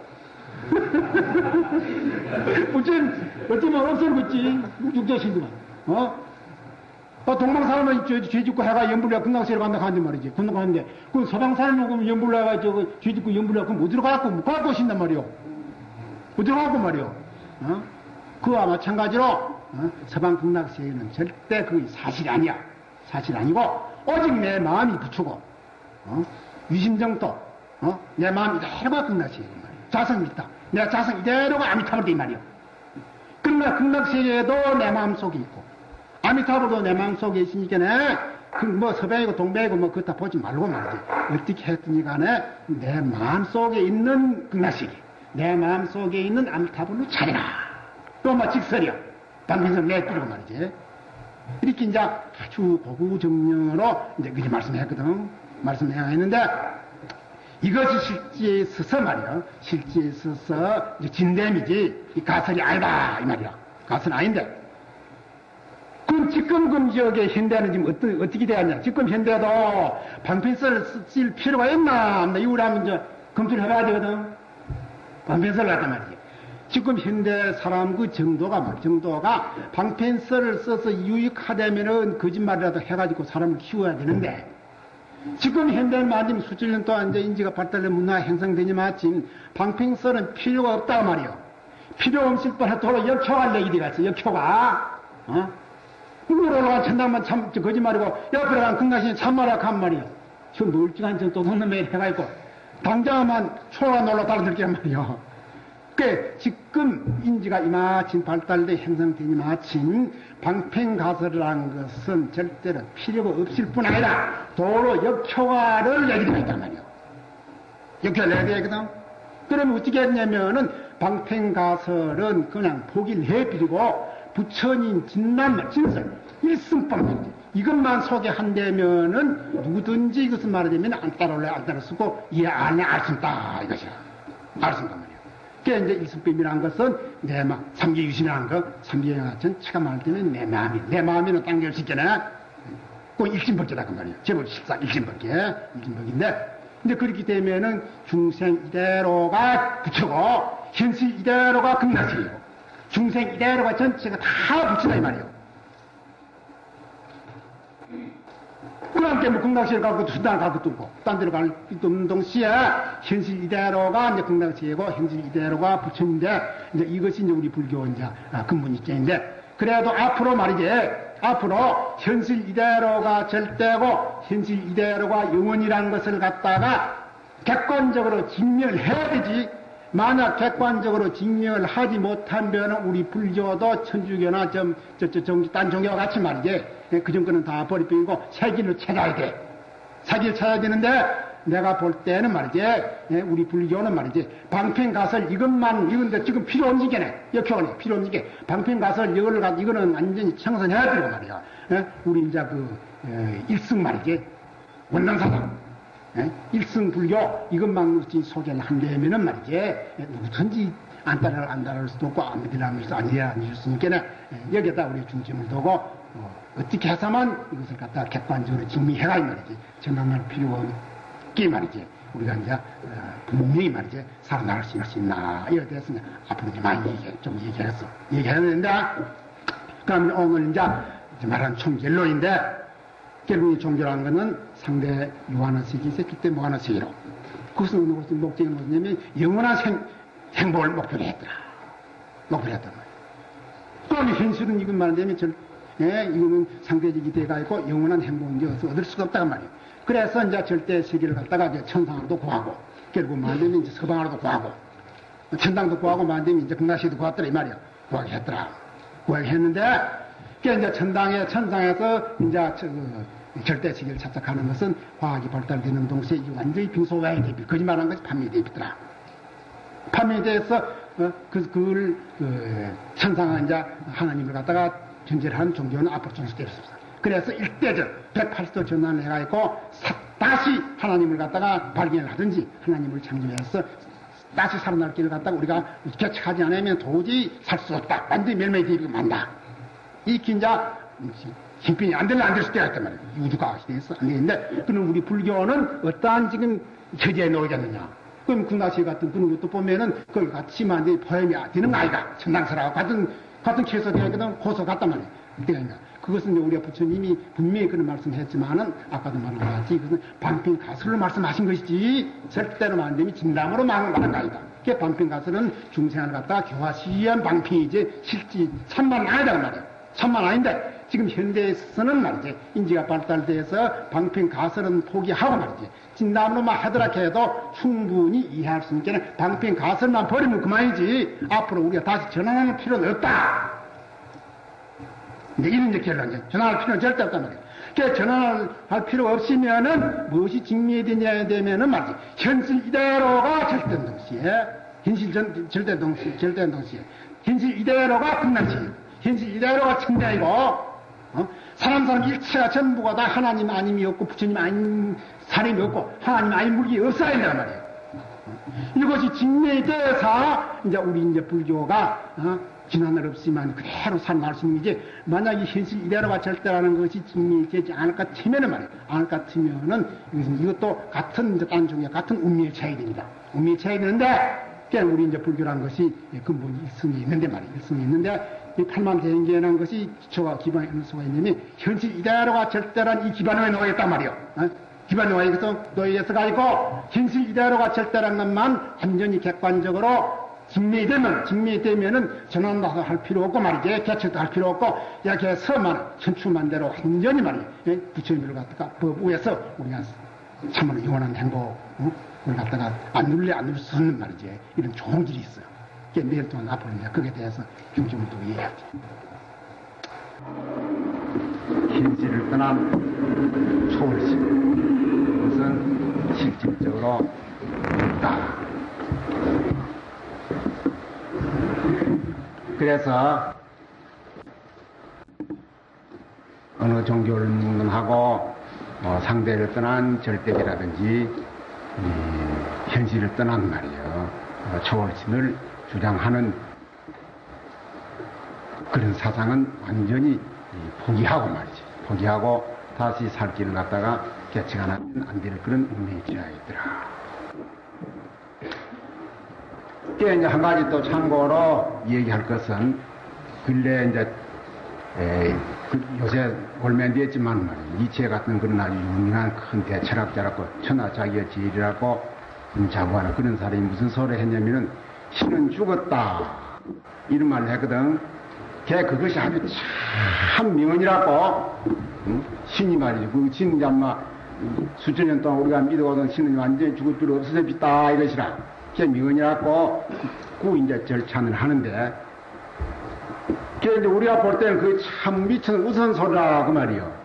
A: 어쩌면 없어졌지. 육조신구만. 동방 사람은 죄 짓고 해가 연불나가 극락세계로 간다 하는데 말이지. 군도 가는데. 그럼 서방 사람은 그럼 연불나가 죄 짓고 연불나가 그럼 어디로 가고? 못 가고 오신단 말이요. 어디로 가고 말이요. 그와 마찬가지로, 서방 극락세계는 절대 그 사실이 아니야. 사실 아니고, 오직 내 마음이 부추고, 위심정도, 내 마음이 이대로가 극락세계란 말이야. 자성 있다. 내 자성 이대로가 아미타불도 이 말이야. 그러나 극락세계도 내 마음 속에 있고, 아미타불도 내 마음 속에 있으니까네, 뭐 서방이고 동방이고 뭐 그거 다 보지 말고 말이지. 어떻게 했더니 간에 내 마음 속에 있는 극락세계, 내 마음 속에 있는 아미타불로 차리라. 또 뭐 직설이야. 방편성 내뜨리고 말이지. 이렇게 이제 아주 고구정령으로 이제 그렇게 말씀했거든. 말씀해야 했는데, 이것이 실제에 있어서 말이야. 실제에 있어서 이제 진됨이지. 이 가설이 아니다. 이 말이야. 가설은 아닌데. 그럼 지금 지역의 현대는 지금 어떻게 되었냐. 지금 현대도 방편설을 쓸 필요가 있나? 없나? 이걸 한번 이제 검토를 해봐야 되거든. 방편설을 갖단 말이지. 지금 현대 사람 그 정도가 방편설을 써서 유익하다면은 거짓말이라도 해가지고 사람을 키워야 되는데, 지금 현대는 마침 수천 년 동안 이제 인지가 발달된 문화가 형성되니 마침 방편설은 필요가 없다고 말이요. 필요 없을 뻔하도록 역효가 내기 되겠어, 역효가. 위로 올라간 천당만 참, 거짓말이고, 옆으로 간 극락신이 참말이라고 한 말이요. 저 멀쩡한 저 도둑놈에 해가지고, 당장만 초가 놀러 달아들게 말이요. 지금 인지가 이마침 발달돼 형성되니 마침 방편가설이라는 것은 절대로 필요가 없을 뿐 아니라 도로 역효과를 내게 되어 있단 말이에요. 역효과를 내게 되거든. 그러면 어떻게 했냐면은 방편가설은 그냥 보기를 해버리고 부처님 진난말, 진설, 일승법만 이것만 소개한다면은 누구든지 이것을 말하자면 안 따라올래 안 따라 쓰고 이해 안 해 알 수 있다 이것이야. 알 수 있단 말이야. 그게 이제 일승법이라는 것은 내 마음, 삼계유심이라는 거, 삼계유심 전체가 말할 때는 내 마음이, 내 마음이는 당길 수 있잖아. 그 일심법계다 그 말이야. 제법 실상 일심법계, 일심법인데, 근데 그렇기 때문에는 중생 이대로가 부처고 현실 이대로가 극락세계고 중생 이대로가 전체가 다 부처다 이 말이에요. 그러니까 뭐 극락세계를 갈 것도 수단을 갈 것도 없고 딴 데로 갈 것도 없는 동시에 현실 이대로가 이제 극락세계고 현실 이대로가 부처인데 이제 이것이 이제 우리 불교 이제 근본 입장인데 그래도 앞으로 말이지 앞으로 현실 이대로가 절대고 현실 이대로가 영원이라는 것을 갖다가 객관적으로 증명을 해야 되지 만약 객관적으로 증명을 하지 못하면 우리 불교도 천주교나 딴 종교와 같이 말이지. 그 정도는 다 버리뿐이고 새 길을 찾아야 돼. 새 길을 찾아야 되는데 내가 볼 때는 말이지. 우리 불교는 말이지. 방편가설 이건데 지금 필요 없지게네. 역효네. 필요 없지게. 방편가설 이거는 완전히 청산해야 되고 말이야. 우리 이제 일승 말이지. 원당사상. 일승 불교 이것만 소개를 한다면은 말이지. 누구든지 안 따라할 수도 없고 안 믿으라면 안 줄 수 있겠네. 여기에다 우리 중심을 두고 어떻게 해서만 이것을 갖다 객관적으로 증명해가 이 말이지. 전망할 필요가 없기 말이지. 우리가 이제 분명히 말이지 살아나갈 수 있나 이래 대해서 앞으로 많이 얘기해야 된다. 그럼 오늘 이제 말하는 총결론인데, 결국 이 종교라는 것은 상대 유한한 세계에서 있기 때문에 무한한 세계로. 그것은 목적이 뭐냐면 영원한 행복을 목표로 했더라. 목표로 했단 말이야. 그럼 현실은 이건 말하자면 이거는 상대적이 돼가 있고 영원한 행복은 얻을 수가 없다고 말이에요. 그래서 이제 절대 세계를 갖다가 이제 천상으로도 구하고, 결국 말하자면 이제 서방으로도 구하고, 천당도 구하고, 말하자면 이제 극락시도 구했더라 이 말이야. 구하게 했더라. 구하게 했는데, 그 이제 천상에서 이제 절대 세계를 찾아가는 것은 과학이 발달되는 동시에 완전히 빙소와의 대비, 거짓말한 것이 판매대비더라. 판매대에서 그걸 천상은 이제 하나님을 갖다가 존재하는 종교는 앞으로 존재될 수 없어. 그래서 일대전 180도 전환을 해가지고 다시 하나님을 갖다가 발견을 하든지 하나님을 창조해서 다시 살아날 길을 갖다가 우리가 개척하지 않으면 도저히 살 수 없다. 완전히 멸망이 되고 만다. 이 긴자 힘편이 안 될 때가 있단 말이에요. 우주과학 시대에서 안 되는데, 그럼 우리 불교는 어떠한 지금 처지에 놓이겠느냐. 그럼 군나시 같은 그런 것도 보면은 거기 같이 만든 포엠이 되는 아이가 천당설하고 같은 캐서 되거든 고소 같단 말이에요. 그러니까 그것은 우리가 부처님이 분명히 그런 말씀했지만은 아까도 말한 것 같이 그것은 방편가설로 말씀하신 것이지 절대로 만듦이 진담으로 말한 거 아니다. 그 방편가설은 중생을 갖다가 교화시한 방편이지 실지 참만 아니다 그 말이에요. 참만 아닌데 지금 현대에서는 말이지 인지가 발달돼서 방편가설은 포기하고 말이지 진담으로만 하더라 해도 충분히 이해할 수 있게 방편가설만 버리면 그만이지 앞으로 우리가 다시 전환할 필요는 없다. 이제 이런 이제 결론, 전환할 필요는 절대 없단 말이에요. 그 전환할 필요가 없으면은 무엇이 증명이 되냐면 말이지 현실 이대로가 절대된 동시에 절대된 동시에 현실 이대로가 끝난시 현실 이대로가 천대이고 사람 일체가 전부가 다 하나님 아님이었고 부처님 아닌 사람이 없고 하나님 아닌 물이 없어야 된단 말이에요. 이것이 증명이 돼서 이제 우리 이제 불교가 진화는 없지만 그대로 살아날 수 있는 거지. 만약 이 현실 이대로가 절대라는 것이 증명이 되지 않을 것 같으면은 말이에요. 않을 것 같으면은 이것도 같은 이제 딴 종교 같은 운명의 차이됩니다. 운명의 차이되는데 우리 이제 불교라는 것이 근본 일성이 있는데 말이에요. 일성이 있는데 이 팔만대행계라는 것이 기초가 기반에 있는 수가 있느니 현실 이대로가 절대란 이 기반에 놓여있단 말이에요. 기반에 놓여있어 가지고 현실 이대로가 절대란 것만 완전히 객관적으로 증명이 되면은 전환도 할 필요 없고 말이지 개척도 할 필요 없고 이렇게 해서만 천추만대로 완전히 말이에요. 부처님을 갖다가 법 위에서 우리가 참으로 영원한 행복을 갖다가 안 누를 수 없는 말이지 이런 좋은 길이 있어요. 내일 동안 앞으로 이제 거기에 대해서 중점을 두고 이해하지. 현실을 떠난 초월심. 그것은 실질적으로 없다. 그래서 어느 종교를 묵론하고 상대를 떠난 절대이라든지 현실을 떠난 말이에요. 초월심을 주장하는 그런 사상은 완전히 포기하고 말이지. 포기하고 다시 살 길을 갖다가 개척하면 안 될 그런 운명이 되어야겠더라. 이제 한 가지 또 참고로 얘기할 것은 근래 이제 요새 얼마 됐지만 말이에요. 니체 같은 그런 아주 유명한 큰 대철학자라고 천하 자기의 제일이라고 자부하는 그런 사람이 무슨 소리를 했냐면은 신은 죽었다 이런 말을 했거든. 걔 그것이 아주 참 명언이라고. 신이 말이지 그 신이 아마 수천 년 동안 우리가 믿어오던 신은 완전히 죽을 필요 없어져 있다 이것이라. 학계 미건이라고 그 이제 절찬을 하는데, 그게 이제 우리가 볼 때는 그 참 미친 우선소리라 그 말이요.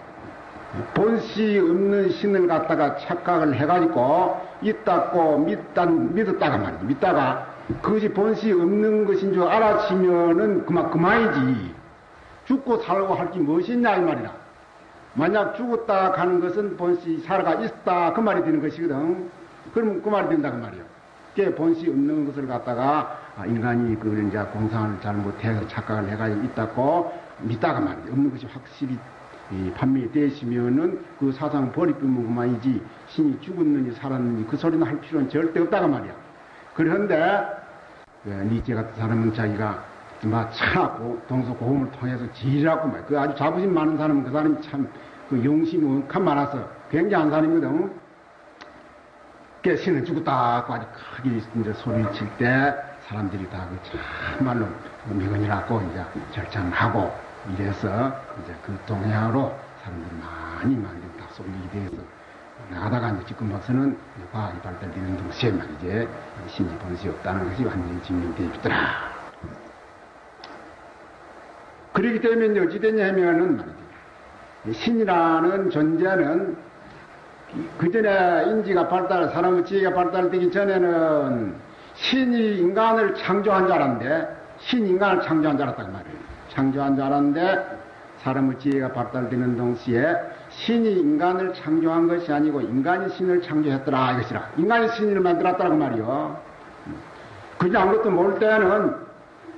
A: 본시 없는 신을 갖다가 착각을 해가지고 있다고 믿었다가 말이지. 믿다가 그것이 본시 없는 것인 줄 알아치면은 그만이지. 죽고 살고 할 게 무엇이 있냐 이 말이라. 만약 죽었다 가는 것은 본시 살아가 있다 그 말이 되는 것이거든. 그러면 그 말이 된다 그 말이요. 그게 본시 없는 것을 갖다가 인간이 그걸 이제 공상을 잘못해서 착각을 해가지고 있다고 믿다가 말이죠. 없는 것이 확실히 판명이 되시면은 그 사상 버리면 그만이지. 신이 죽었느니 살았느니 그 소리는 할 필요는 절대 없다가 말이야. 그런데 니체 같은 사람은 자기가 막 차고 동서고음을 통해서 지리라고 말. 그 아주 자부심 많은 사람은 그 사람이 참 그 용심이 억한 많아서 굉장한 사람이거든. 그 신은 죽었다 고 아주 크게 이제 소리를 칠 때 사람들이 다 그 참말로 미건이라고 이제 절찬하고 이래서 이제 그 동향으로 사람들이 많이 다 쏠리게 돼서 나가다가 이제 지금 와서는 과학이 발달되는 동시에 말이지 신이 본시 없다는 것이 완전히 증명되어 있더라. 그렇기 때문에 어찌됐냐 하면은 말이지 신이라는 존재는 그전에 인지가 사람의 지혜가 발달되기 전에는 신이 인간을 창조한 줄 알았는데 신이 인간을 창조한 줄 알았단 말이에요. 창조한 줄 알았는데 사람의 지혜가 발달되는 동시에 신이 인간을 창조한 것이 아니고 인간이 신을 창조했더라 이것이라. 인간이 신을 만들었더라고 말이요. 그냥 아무것도 모를 때는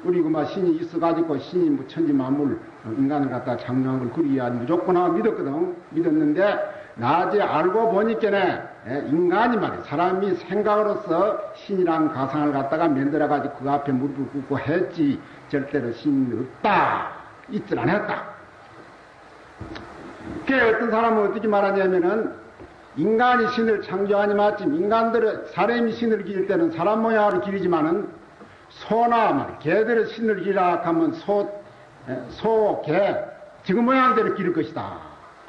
A: 우리 그막 신이 있어가지고 신이 뭐 천지 만물 인간을 갖다 창조한 걸 그리야 무조건 하고 믿었거든. 믿었는데 나중에 알고 보니까네 인간이 말이야. 사람이 생각으로서 신이란 가상을 갖다가 만들어가지고 그 앞에 무릎을 꿇고 했지 절대로 신이 없다. 있질 않았다. 그게 어떤 사람은 어떻게 말하냐면은 인간이 신을 창조하니 마침 인간들은 사람이 신을 기릴 때는 사람 모양으로 기리지만은 소나 말 개들의 신을 기리라 하면 소, 개 지금 모양대로 기를 것이다.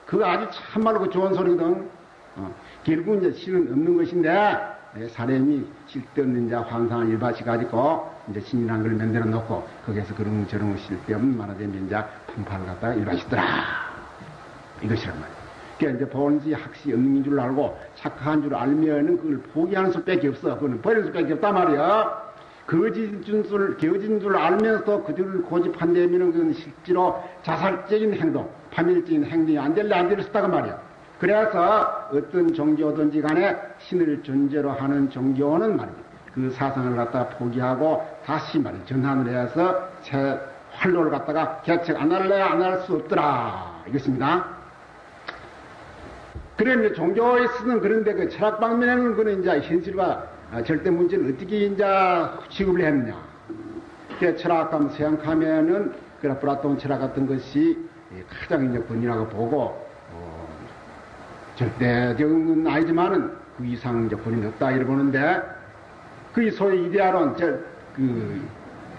A: 그거 아주 참말로 그 좋은 소리거든. 결국 이제 신은 없는 것인데 사람이 실데없는 이제 환상을 일바시 가지고 이제 신이라는 걸 만들어 놓고 거기에서 그런 저런 실데없는 말하자면 이제 풍파를 갖다가 일바시더라. 이것이란 말이야. 그러니까 이제 본시 학시 없는 줄 알고 착각한 줄 알면은 그걸 포기하는 수밖에 없어. 그거는 버릴 수밖에 없단 말이야. 거짓인 줄 알면서도 그들을 고집한다면은 그건 실제로 자살적인 행동, 파멸적인 행동이 안 될 수 있다고 말이야. 그래서 어떤 종교든지 간에 신을 존재로 하는 종교는 말이야. 그 사상을 갖다가 포기하고 다시 말이야. 전환을 해서 새 활로를 갖다가 개척 안 할 수 없더라. 이것입니다. 그러면 종교에 쓰는 그런데 그 철학 방면에는 그는 이제 현실과 절대 문제를 어떻게 이제 취급을 했느냐. 그 철학하면 생각하면은 그 플라톤 철학 같은 것이 가장 이제 권위라고 보고 절대적은 아니지만은 그 이상 이제 권위는 없다 이래 보는데 그 소위 이데아론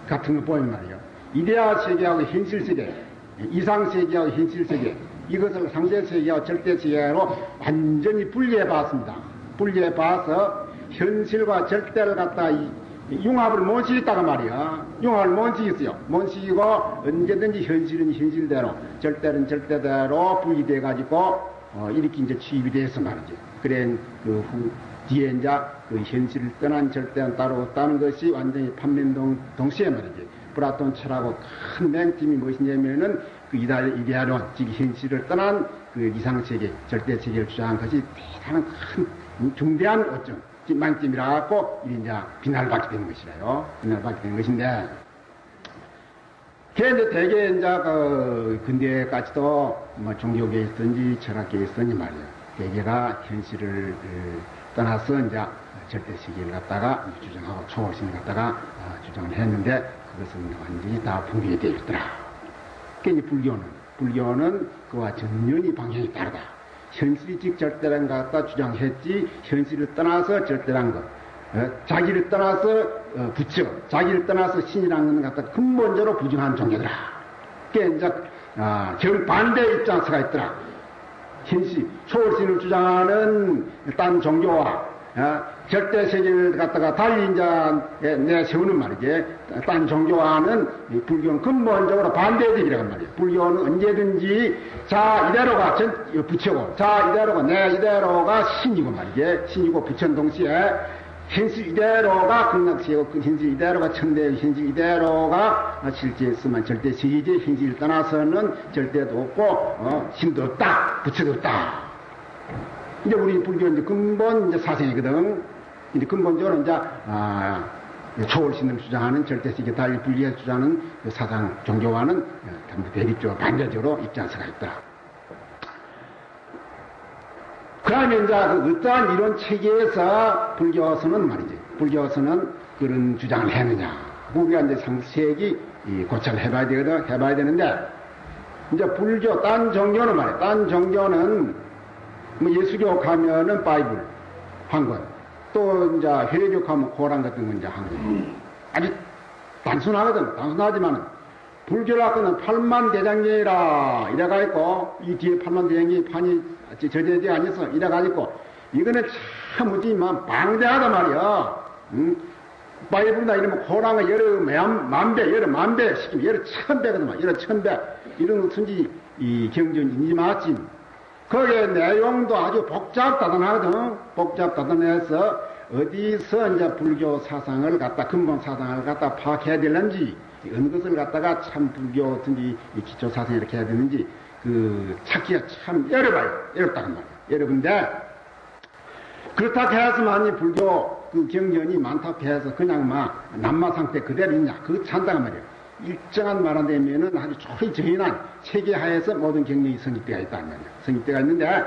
A: 같은 거 보면 말이에요. 이데아 세계하고 현실 세계, 이상 세계하고 현실 세계 이것을 상대 세계하고 절대 세계로 완전히 분리해 봤습니다. 분리해 봐서 현실과 절대를 갖다 융합을 못 시켰다가 말이야. 융합을 못 시켰어요. 못 시키고 언제든지 현실은 현실대로 절대는 절대대로 분리돼 가지고 이렇게 이제 취입이 돼서 말이지. 그래 뒤에 이제 그 현실을 떠난 절대는 따로 없다는 것이 완전히 판면 동시에 말이지. 플라톤 철하고 큰 맹점이 무엇이냐면은 그 이데아론, 즉 현실을 떠난 그 이상세계, 절대세계를 주장한 것이 대단한 큰 중대한 어쩜 망점이라 갖고 이제 비난받게 되는 것이라요. 비난받게 되는 것인데, 그게 이제 대개 이제 그 근대까지도 뭐 종교계에 있든지 철학계에 있든지 말이에요. 대개가 현실을 떠나서 이제 절대세계를 갖다가 주장하고 초월신을 갖다가 주장을 했는데 그것은 완전히 다 붕괴되어 있더라. 그러니까 불교는 그와 전면이 방향이 다르다. 현실이 즉 절대란 것 갖다 주장했지 현실을 떠나서 절대란 것, 자기를 떠나서 부처, 자기를 떠나서 신이라는 것 갖다 근본적으로 부정한 종교더라. 그게 이제 정반대 입장서가 있더라. 현실, 초월신을 주장하는 딴 종교와 절대 세계를 갖다가 달리 이제 내세우는 말이지. 딴 종교와는 불교는 근본적으로 반대적이라고 말이에요. 불교는 언제든지 자 이대로가 부처고, 자 이대로가 내 이대로가 신이고 말이지. 신이고 부처는 동시에 현실 이대로가 극락세고, 그 현실 이대로가 천대의 현실 이대로가 실제였으면 절대 세계의 현실을 떠나서는 절대도 없고, 신도 없다, 부처도 없다. 이제 우리 불교 이제 근본 이제 사상이거든. 이제 근본적으로 이제, 초월신을 주장하는 절대 세계 달리 분리해서 주장하는 그 사상, 종교와는 전부 대립적으로, 반대적으로 입장서가 있더라. 그러면 이제 그 어떠한 이론 체계에서 불교서는 말이지. 불교서는 그런 주장을 했느냐. 우리가 이제 상세히 고찰을 해봐야 되거든. 해봐야 되는데, 이제 불교, 딴 종교는 말이야. 딴 종교는 뭐 예수교 가면은 바이블, 한권. 또 이제 회례교 가면 코란 같은 건 이제 한권. 아주 단순하거든. 단순하지만은 불교를 하고는 팔만대장경이라 이래가지고, 이 뒤에 팔만대장경이 판이 저대지 아니었어. 이래가지고, 이거는 참 무지만 방대하단 말이야. 바이블이나 이러면 코란을 여러 만배, 여러 만배 시키면 여러 천배거든. 여러 천배. 이런 것은지 이 경전인지 맞지. 거기에 내용도 아주 복잡다단하거든. 복잡다단해서 어디서 이제 불교 사상을 갖다, 근본 사상을 갖다 파악해야 되는지, 어느 것을 갖다가 참 불교 든지 기초 사상 이렇게 해야 되는지, 그 찾기가 참 어렵다는 말이야. 여러분데, 그렇다고 해서만이 불교 그 경전이 많다고 해서 그냥 막 남마 상태 그대로 있냐. 그거 찬다고 말이야. 일정한 말 안 되면은 아주 초이 정연한 체계하에서 모든 경전이 성립되어 있다는 말이야. 성립되어 있는데,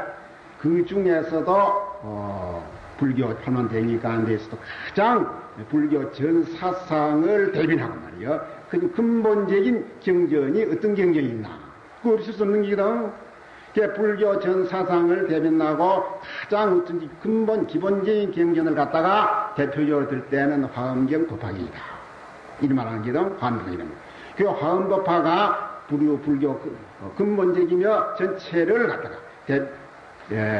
A: 그 중에서도, 불교 팔만대행이 가운데에서도 가장 불교 전 사상을 대변하고 말이야. 그 근본적인 경전이 어떤 경전이 있나. 그거 없을 수 없는 기거든. 불교 전 사상을 대변하고 가장 어떤지 근본 기본적인 경전을 갖다가 대표적으로 들 때는 화엄경 법화경이다. 이런 말하는 게든 화엄경이다. 그 화엄법화가 불교 근본적이며 전체를 갖다가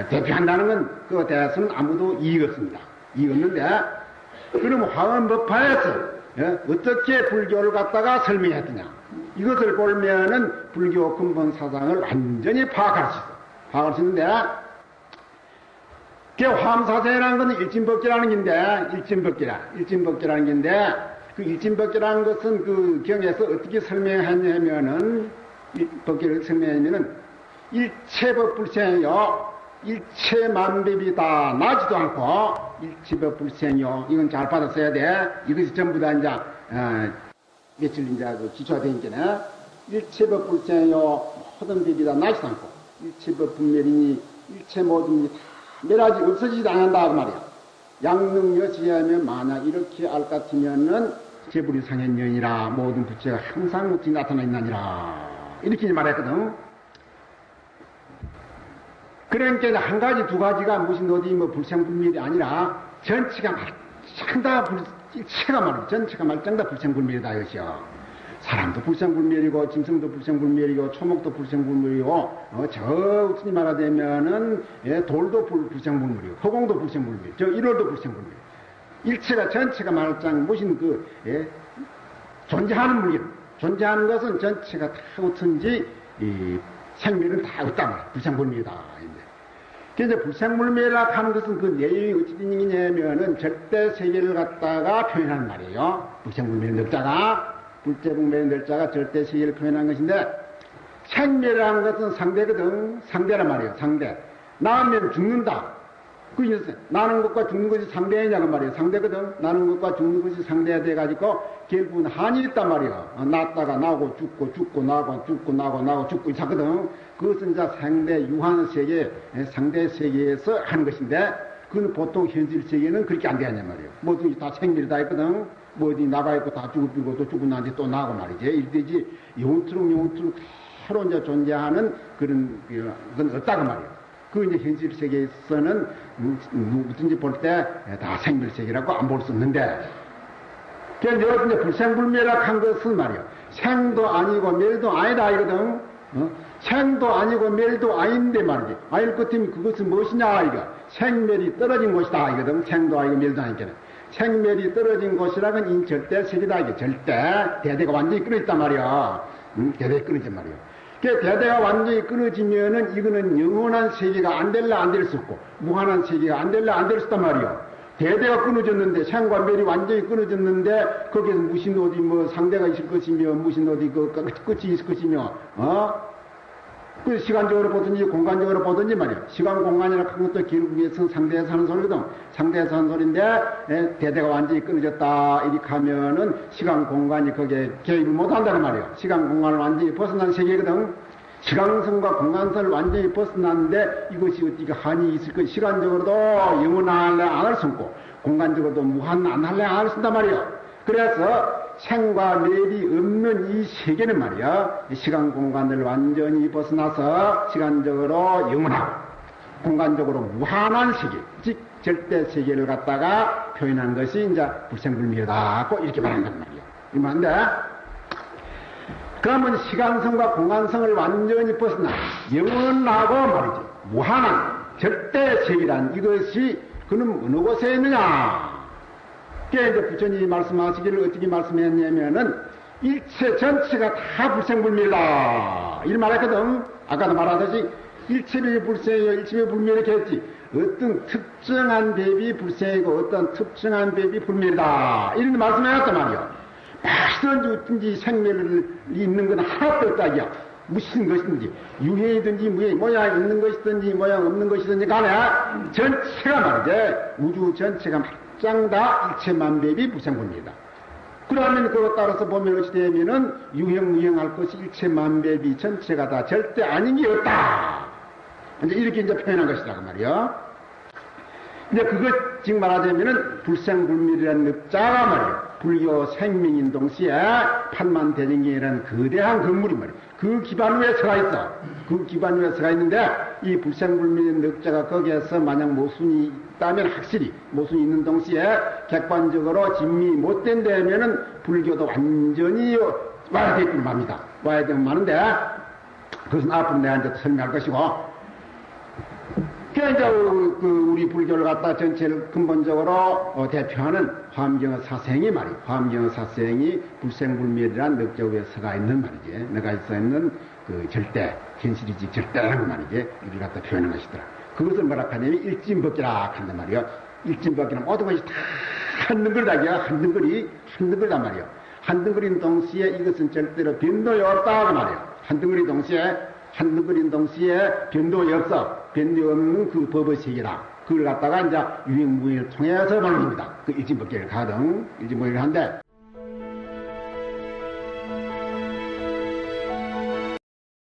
A: 대표한다는 건 그것에 대해서는 아무도 이의가 없습니다. 이의가 없는데, 그럼 화엄법화에서 어떻게 불교를 갖다가 설명했느냐. 이것을 보면은 불교 근본 사상을 완전히 파악할 수 있어. 파악할 수 있는데, 그 화엄사상이라는 것은 일진법계라는 건데, 일진법계라는 건데, 그 일진법계라는 것은 그 경에서 어떻게 설명했냐면은, 법계를 설명하면은, 일체법 불생이요, 일체만법이다. 나지도 않고, 일체법 불생이요. 이건 잘 받았어야 돼. 이것이 전부 다 이제, 며칠 이제 그 기초가 되니까, 일체법 불생이요, 모든 법이다. 나지도 않고, 일체법 분멸이니, 일체 모든 다 멸하지 없어지지도 않는다. 그 말이야. 양능여지하면 만약 이렇게 알 것 같으면은, 제불이 상현년이라 모든 부처가 항상 어떻게 나타나 있나니라. 이렇게 말했거든. 그러니까 한 가지, 두 가지가 무슨 어디 뭐 불생불멸이 아니라 전체가 말짱다 일체가 말이야. 전체가 말짱다 불생불멸이다 이것이요. 사람도 불생불멸이고, 짐승도 불생불멸이고, 초목도 불생불멸이고, 저 어떻게 말하자면은 돌도 불생불멸이고, 허공도 불생불멸, 저 일월도 불생불멸. 일체가 전체가 말짱 무슨 존재하는 물건, 존재하는 것은 전체가 다 어떤지 생멸은 다 없단 말이야. 불생불멸이다. 그래서 불생불멸이라고 하는 것은 그 내용이 어찌 된 얘기냐면은 절대 세계를 갖다가 표현하는 말이에요. 불생불멸의 넉자가, 불생불멸의 넉자가 절대 세계를 표현한 것인데, 생멸이라는 것은 상대거든. 상대란 말이에요. 상대. 나면 죽는다. 그 나는 것과 죽는 것이 상대냐고 말이에요. 상대거든. 나는 것과 죽는 것이 상대가 돼가지고 결국은 한이 있단 말이에요. 났다가 나고 죽고 죽고 나고 죽고 나고 죽고 있었거든. 그것은 이제 상대 유한 세계, 상대 세계에서 하는 것인데, 그건 보통 현실 세계는 그렇게 안 되냐 말이에요. 뭐든지 다 생멸이 다 있거든. 뭐 어디 나가 있고 다 죽고 또 죽고 나한테 또 나고 말이지. 이렇듯이 영투록 새로 이제 존재하는 그런 건 없다고 말이에요. 그 이제 현실 세계에서는 누구든지 볼 때 다 생멸 세계라고 안 볼 수 없는데, 그래서 여러분 이제 불생불멸이라고 한 것은 말이요. 생도 아니고 멸도 아니다 이거든. 생도 아니고 멸도 아닌데 말이지. 아닐 것 같으면 그것은 무엇이냐, 이거. 생멸이 떨어진 곳이다, 이거든. 생도 아니고 멸도 아니니까. 생멸이 떨어진 곳이라는 이 절대 세계다, 이게. 절대. 대대가 완전히 끊어졌단 말이야. 대대가 끊어진 말이야. 그 대대가 완전히 끊어지면은 이거는 영원한 세계가 안 될라 안 될 수 없고, 무한한 세계가 안 될라 안 될 수 있단 말이야. 대대가 끊어졌는데, 생과 멸이 완전히 끊어졌는데, 거기에서 무슨 어디 뭐 상대가 있을 것이며, 무슨 어디 그 끝이 있을 것이며, 그 시간적으로 보든지 공간적으로 보든지 말이야. 시간 공간이라 큰 것도 결국에서 상대에서 하는 소리거든. 상대에서 하는 소리인데, 대대가 완전히 끊어졌다, 이렇게 하면은 시간 공간이 거기에 개입을 못 한다는 말이야. 시간 공간을 완전히 벗어난 세계거든. 시간선과 공간선을 완전히 벗어났는데 이것이 어떻게 한이 있을 것, 시간적으로도 영원할래 안 할 수 없고, 공간적으로도 무한 안 할래 안 할 수 있단 말이야. 그래서 생과 멸이 없는 이 세계는 말이야, 시간 공간을 완전히 벗어나서 시간적으로 영원하고 공간적으로 무한한 세계, 즉 절대 세계를 갖다가 표현한 것이 이제 불생불멸이다, 이렇게 말한단 말이야. 이 말인데, 그러면 시간성과 공간성을 완전히 벗어나 영원하고 말이지 무한한 절대 세계란 이것이 그는 어느 곳에 있느냐? 그게 이제 부처님이 말씀하시기를 어떻게 말씀했냐면은 일체 전체가 다 불생불멸이다, 이런 말했거든. 아까도 말하듯이 일체별 불생이요 일체별 불멸 이렇게 했지. 어떤 특정한 법이 불생이고 어떤 특정한 법이 불멸이다, 이런 말씀해놨단 말이야. 무엇이든지 어떤지 생멸이 있는 건 하나도 없다기야. 무슨 것이든지 유행이든지 무행, 모양 있는 것이든지 모양 없는 것이든지 간에 전체가 말이지 우주 전체가 말짱 다 일체만법이 불생불멸이다. 그러면 그것 따라서 보면 어찌 되면은 유행 무행할 것이 일체만법이 전체가 다 절대 아닌 게 없다, 이제 이렇게 이제 표현한 것이다, 그 말이야. 이제 그것 지금 말하자면은 불생불멸이라는 업자가 말이야. 불교 생명인 동시에 판만대정경이라는 거대한 건물이 말이야. 그 기반 위에 서가 있어. 그 기반 위에 서가 있는데 이 불생불멸인 업자가 거기에서 만약 모순이 있다면 확실히 모순이 있는 동시에 객관적으로 진미 못 된다면은 불교도 완전히 와야 되겠구나 맙니다. 와야 되면 많은데 그것은 앞으로 내가 이제 설명할 것이고, 이제 우리 불교를 갖다 전체를 근본적으로 대표하는 화엄경의 사생이 말이야. 화엄경의 사생이 불생불멸이란 넉자 위에 서가 있는 말이지. 내가 있어 있는 그 절대, 현실이지 절대라는 거 말이지. 이를 갖다 표현한 것이더라. 그것을 뭐라 하냐면 일진법기라 한단 말이야. 일진법기는 모든 것이 다 한등거리다기야. 한등거리단 말이야. 한등거린 동시에 이것은 절대로 변동이 없다고 말이야. 한등거린 동시에 변동이 없어. 변동이 없는 그 법의 세계라. 그걸 갖다가 이제 유행무행을 통해서 말합니다. 그 일진법계를 가등, 일진무행을 한데,